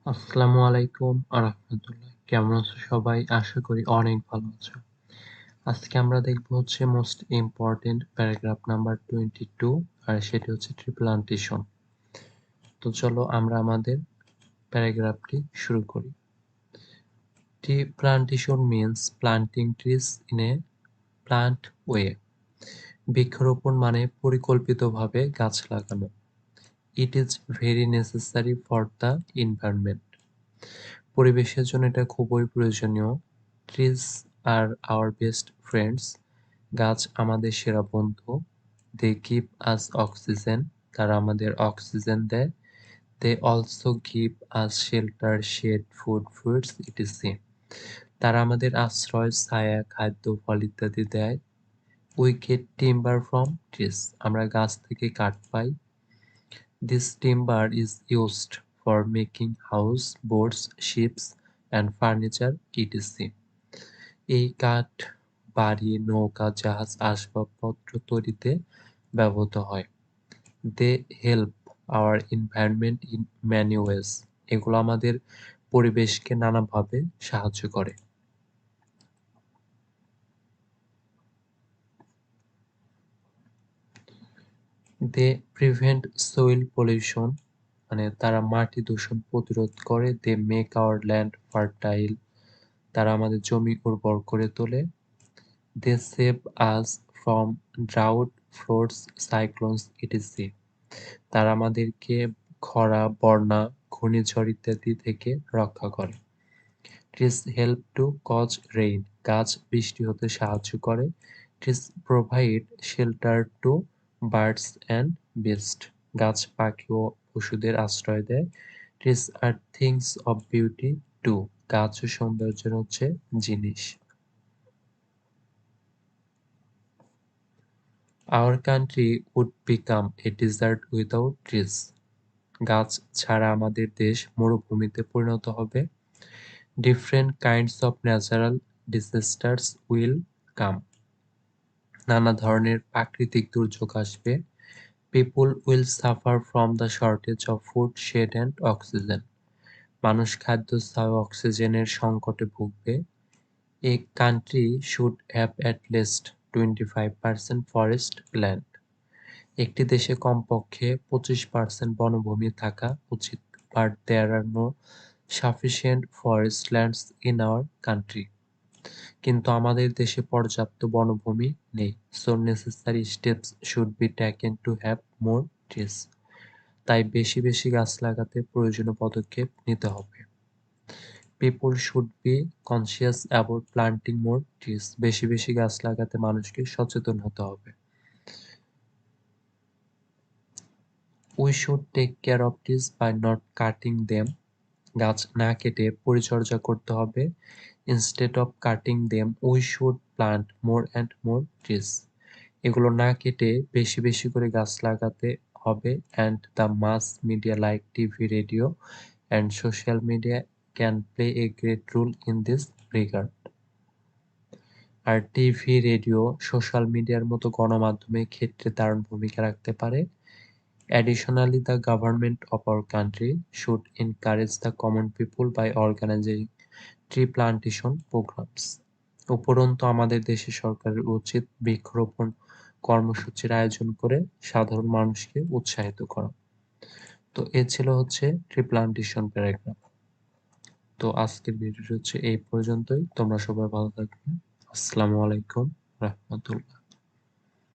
আসসালামু আলাইকুম রাহমাতুল্লাহ। কেমন আছো সবাই? আশা করি অনেক ভালো আছো। আজকে আমরা দেখব হচ্ছে মোস্ট ইম্পর্টেন্ট প্যারাগ্রাফ নাম্বার 22 আর সেটি হচ্ছে ট্রি প্লান্টেশন। তো চলো আমরা আমাদের প্যারাগ্রাফটি শুরু করি। Tree plantation means planting trees in a planned way. বৃক্ষরোপণ মানে পরিকল্পিতভাবে গাছ লাগানো। It is very necessary for the environment. পরিবেশের জন্য এটা খুবই প্রয়োজনীয়। Trees are our best friends. গাছ আমাদের সেরা বন্ধু। They give us oxygen. তারা আমাদের অক্সিজেন দেয়। They also give us shelter, shade, food, fruits etc. তারা আমাদের আশ্রয়, ছায়া, খাদ্য, ফল ইত্যাদি দেয়। We get timber from trees. আমরা গাছ থেকে কাঠ পাই। This timber is used for making house, boats, ships and furniture etc. এই কাঠ বাড়ি, নৌকা, জাহাজ, আসবাবপত্র তৈরিতে ব্যবহৃত হয়। They help our environment in many ways. এগুলো আমাদের পরিবেশকে নানাভাবে সাহায্য করে। They prevent soil pollution, মানে তারা মাটি দূষণ প্রতিরোধ করে। They make our land fertile, তারা আমাদের জমি উর্বর করে তোলে। They save us from drought, floods, cyclones etc. তারা আমাদেরকে খরা, বন্যা, ঘূর্ণিঝড় ইত্যাদি থেকে রক্ষা করে। Trees help to cause rain. গাছ বৃষ্টি হতে সাহায্য করে। Trees provide shelter to birds and beasts. গাছ পাখি ও পশুদের আশ্রয় দেয়। Trees are things of beauty too. গাছও সৌন্দর্যের হচ্ছে জিনিস। Our country would become a desert without trees. গাছ ছাড়া আমাদের দেশ মরুভূমিতে পরিণত হবে। Different kinds of natural disasters will come. নানা ধরনের প্রাকৃতিক দুর্যোগ আসবে। People will suffer from the shortage of food, shade and oxygen. মানুষ খাদ্য, ছায়া, অক্সিজেনের সংকটে ভুগবে। A country should have at least 25% forest land. একটি দেশে কমপক্ষে 25% বনভূমি থাকা উচিত। But there are no sufficient forest lands in our country. কিন্তু আমাদের দেশে পর্যাপ্ত বনভূমি নেই। So necessary steps should be taken to have more trees. তাই বেশি বেশি গাছ লাগাতে প্রয়োজনীয় পদক্ষেপ নিতে হবে। People should be conscious about planting more trees. বেশি বেশি গাছ লাগাতে মানুষকে সচেতন হতে হবে। We should take care of trees by not cutting them. গাছ না কেটে পরিচর্যা করতে হবে। Instead of cutting them, we should plant more and more trees. এগুলো না কেটে বেশি বেশি করে গাছ লাগাতে হবে। And the mass media like TV, radio and social media can play a great role in this regard. আর টিভি, রেডিও, সোশ্যাল মিডিয়ার মতো গণমাধ্যমের ক্ষেত্রে দারুণ ভূমিকা রাখতে পারে। Additionally, the government of our country should encourage the common people by organizing tree plantation programs. উপরন্তু আমাদের দেশের সরকারের উচিত বৃক্ষরোপণ কর্মসূচির আয়োজন করে সাধারণ মানুষকে উৎসাহিত করা। তো এ ছিল হচ্ছে ট্রি প্লান্টেশন প্যারাগ্রাফ। তো আজকের ভিডিওটি হচ্ছে এই পর্যন্তই। তোমরা সবাই ভালো থাকবে। আসসালামু আলাইকুম রাহমাতুল্লাহ।